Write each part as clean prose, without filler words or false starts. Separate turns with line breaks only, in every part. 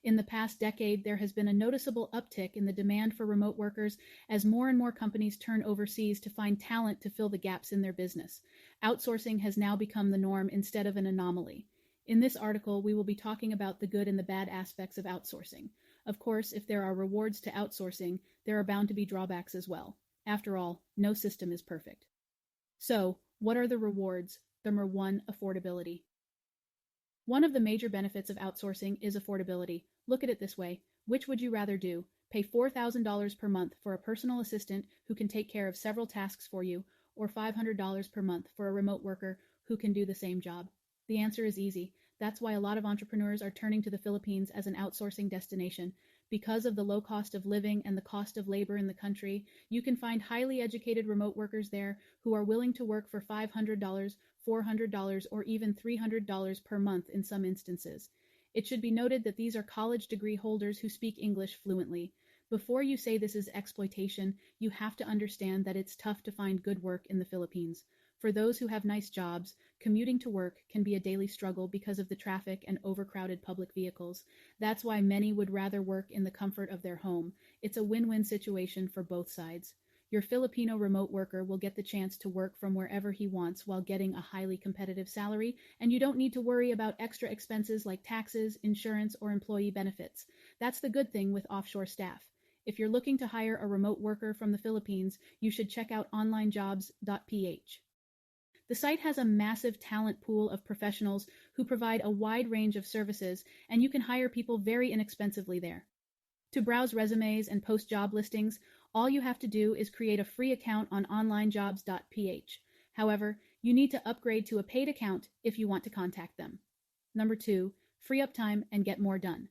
In the past decade, there has been a noticeable uptick in the demand for remote workers as more and more companies turn overseas to find talent to fill the gaps in their business. Outsourcing has now become the norm instead of an anomaly. In this article, we will be talking about the good and the bad aspects of outsourcing. Of course, if there are rewards to outsourcing, there are bound to be drawbacks as well. After all, no system is perfect. So, what are the rewards? Number 1, affordability. One of the major benefits of outsourcing is affordability. Look at it this way. Which would you rather do? Pay $4,000 per month for a personal assistant who can take care of several tasks for you, or $500 per month for a remote worker who can do the same job? The answer is easy. That's why a lot of entrepreneurs are turning to the Philippines as an outsourcing destination. Because of the low cost of living and the cost of labor in the country, you can find highly educated remote workers there who are willing to work for $500, $400, or even $300 per month in some instances. It should be noted that these are college degree holders who speak English fluently. Before you say this is exploitation, you have to understand that it's tough to find good work in the Philippines. For those who have nice jobs, commuting to work can be a daily struggle because of the traffic and overcrowded public vehicles. That's why many would rather work in the comfort of their home. It's a win-win situation for both sides. Your Filipino remote worker will get the chance to work from wherever he wants while getting a highly competitive salary, and you don't need to worry about extra expenses like taxes, insurance, or employee benefits. That's the good thing with offshore staff. If you're looking to hire a remote worker from the Philippines, you should check out onlinejobs.ph. The site has a massive talent pool of professionals who provide a wide range of services, and you can hire people very inexpensively there. To browse resumes and post job listings, all you have to do is create a free account on onlinejobs.ph. However, you need to upgrade to a paid account if you want to contact them. Number 2, free up time and get more done.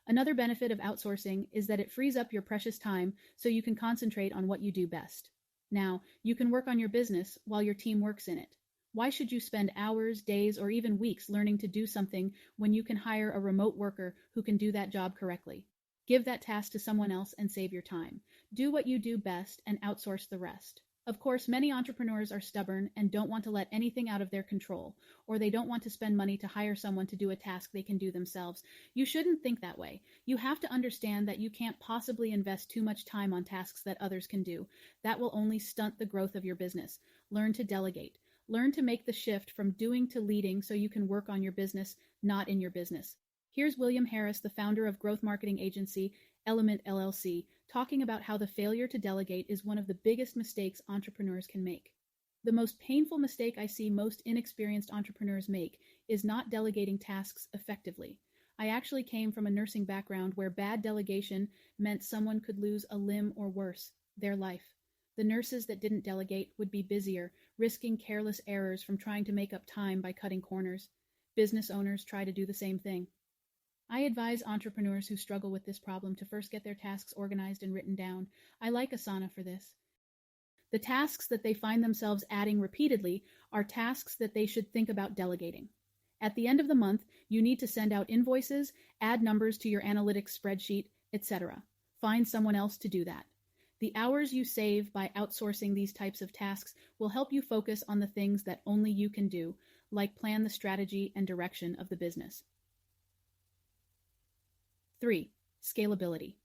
Another benefit of outsourcing is that it frees up your precious time so you can concentrate on what you do best. Now, you can work on your business while your team works in it. Why should you spend hours, days, or even weeks learning to do something when you can hire a remote worker who can do that job correctly? Give that task to someone else and save your time. Do what you do best and outsource the rest. Of course, many entrepreneurs are stubborn and don't want to let anything out of their control, or they don't want to spend money to hire someone to do a task they can do themselves. You shouldn't think that way. You have to understand that you can't possibly invest too much time on tasks that others can do. That will only stunt the growth of your business. Learn to delegate. Learn to make the shift from doing to leading so you can work on your business, not in your business. Here's William Harris, the founder of growth marketing agency Element LLC, talking about how the failure to delegate is one of the biggest mistakes entrepreneurs can make. The most painful mistake I see most inexperienced entrepreneurs make is not delegating tasks effectively. I actually came from a nursing background where bad delegation meant someone could lose a limb or worse, their life. The nurses that didn't delegate would be busier, risking careless errors from trying to make up time by cutting corners. Business owners try to do the same thing. I advise entrepreneurs who struggle with this problem to first get their tasks organized and written down. I like Asana for this. The tasks that they find themselves adding repeatedly are tasks that they should think about delegating. At the end of the month, you need to send out invoices, add numbers to your analytics spreadsheet, etc. Find someone else to do that. The hours you save by outsourcing these types of tasks will help you focus on the things that only you can do, like plan the strategy and direction of the business. 3. Scalability.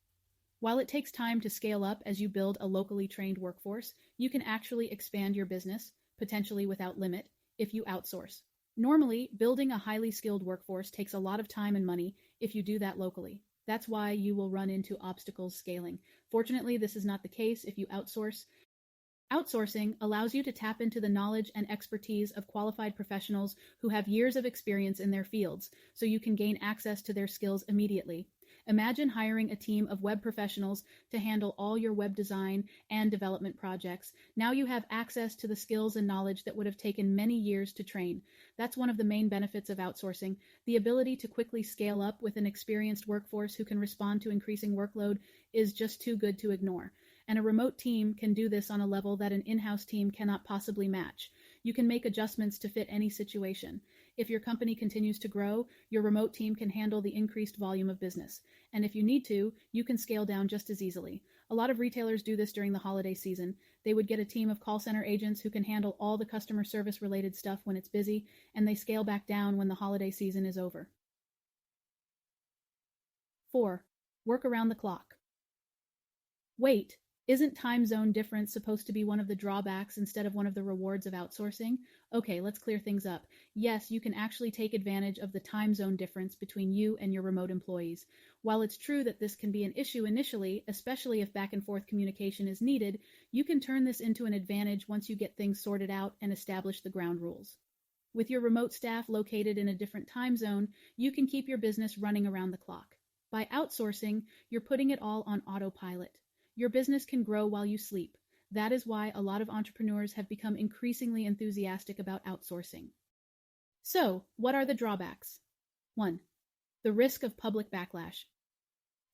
While it takes time to scale up as you build a locally trained workforce, you can actually expand your business, potentially without limit, if you outsource. Normally, building a highly skilled workforce takes a lot of time and money if you do that locally. That's why you will run into obstacles scaling. Fortunately, this is not the case if you outsource. Outsourcing allows you to tap into the knowledge and expertise of qualified professionals who have years of experience in their fields, so you can gain access to their skills immediately. Imagine hiring a team of web professionals to handle all your web design and development projects. Now you have access to the skills and knowledge that would have taken many years to train. That's one of the main benefits of outsourcing. The ability to quickly scale up with an experienced workforce who can respond to increasing workload is just too good to ignore. And a remote team can do this on a level that an in-house team cannot possibly match. You can make adjustments to fit any situation. If your company continues to grow, your remote team can handle the increased volume of business. And if you need to, you can scale down just as easily. A lot of retailers do this during the holiday season. They would get a team of call center agents who can handle all the customer service related stuff when it's busy, and they scale back down when the holiday season is over. 4. Work around the clock. Wait, isn't time zone difference supposed to be one of the drawbacks instead of one of the rewards of outsourcing? Okay, let's clear things up. Yes, you can actually take advantage of the time zone difference between you and your remote employees. While it's true that this can be an issue initially, especially if back and forth communication is needed, you can turn this into an advantage once you get things sorted out and establish the ground rules. With your remote staff located in a different time zone, you can keep your business running around the clock. By outsourcing, you're putting it all on autopilot. Your business can grow while you sleep. That is why a lot of entrepreneurs have become increasingly enthusiastic about outsourcing. So, what are the drawbacks? 1. The risk of public backlash.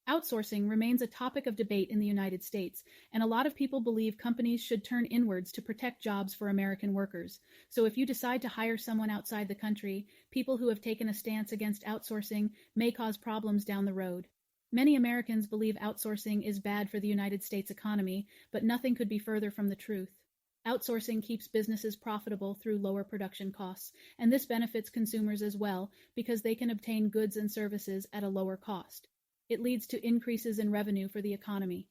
Outsourcing remains a topic of debate in the United States, and a lot of people believe companies should turn inwards to protect jobs for American workers. So if you decide to hire someone outside the country, people who have taken a stance against outsourcing may cause problems down the road. Many Americans believe outsourcing is bad for the United States economy, but nothing could be further from the truth. Outsourcing keeps businesses profitable through lower production costs, and this benefits consumers as well because they can obtain goods and services at a lower cost. It leads to increases in revenue for the economy.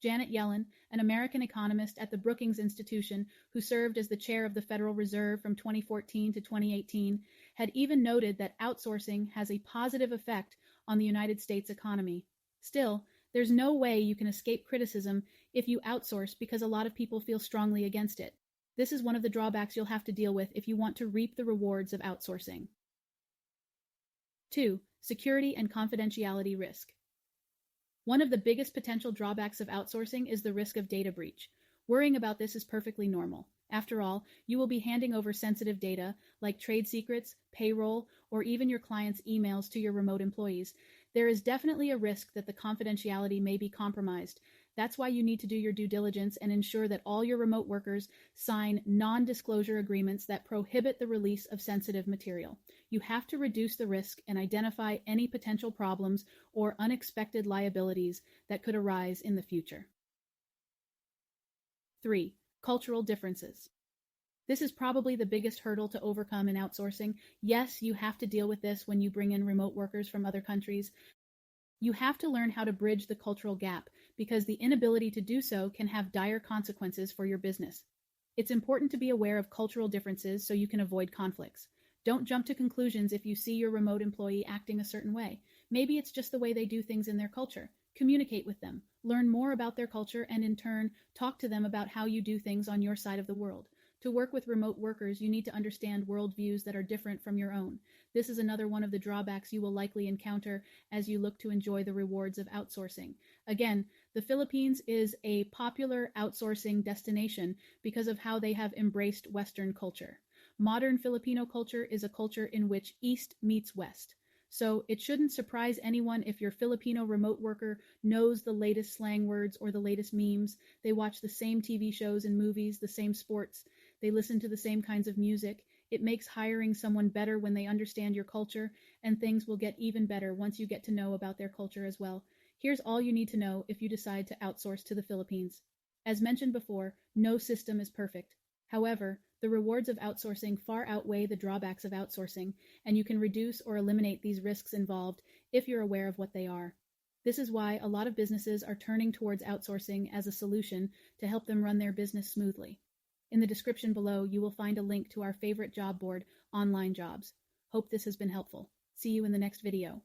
Janet Yellen, an American economist at the Brookings Institution who served as the chair of the Federal Reserve from 2014 to 2018, had even noted that outsourcing has a positive effect on the United States economy. Still, there's no way you can escape criticism if you outsource because a lot of people feel strongly against it. This is one of the drawbacks you'll have to deal with if you want to reap the rewards of outsourcing. 2. Security and confidentiality risk. One of the biggest potential drawbacks of outsourcing is the risk of data breach. Worrying about this is perfectly normal. After all, you will be handing over sensitive data like trade secrets, payroll, or even your clients' emails to your remote employees. There is definitely a risk that the confidentiality may be compromised. That's why you need to do your due diligence and ensure that all your remote workers sign non-disclosure agreements that prohibit the release of sensitive material. You have to reduce the risk and identify any potential problems or unexpected liabilities that could arise in the future. 3. Cultural differences. This is probably the biggest hurdle to overcome in outsourcing. Yes, you have to deal with this when you bring in remote workers from other countries. You have to learn how to bridge the cultural gap because the inability to do so can have dire consequences for your business. It's important to be aware of cultural differences so you can avoid conflicts. Don't jump to conclusions if you see your remote employee acting a certain way. Maybe it's just the way they do things in their culture. Communicate with them. Learn more about their culture and in turn, talk to them about how you do things on your side of the world. To work with remote workers, you need to understand worldviews that are different from your own. This is another one of the drawbacks you will likely encounter as you look to enjoy the rewards of outsourcing. Again, the Philippines is a popular outsourcing destination because of how they have embraced Western culture. Modern Filipino culture is a culture in which East meets West. So it shouldn't surprise anyone if your Filipino remote worker knows the latest slang words or the latest memes. They watch the same TV shows and movies, the same sports. They listen to the same kinds of music. It makes hiring someone better when they understand your culture, and things will get even better once you get to know about their culture as well. Here's all you need to know if you decide to outsource to the Philippines. As mentioned before, no system is perfect. However, the rewards of outsourcing far outweigh the drawbacks of outsourcing, and you can reduce or eliminate these risks involved if you're aware of what they are. This is why a lot of businesses are turning towards outsourcing as a solution to help them run their business smoothly. In the description below, you will find a link to our favorite job board, Online Jobs. Hope this has been helpful. See you in the next video.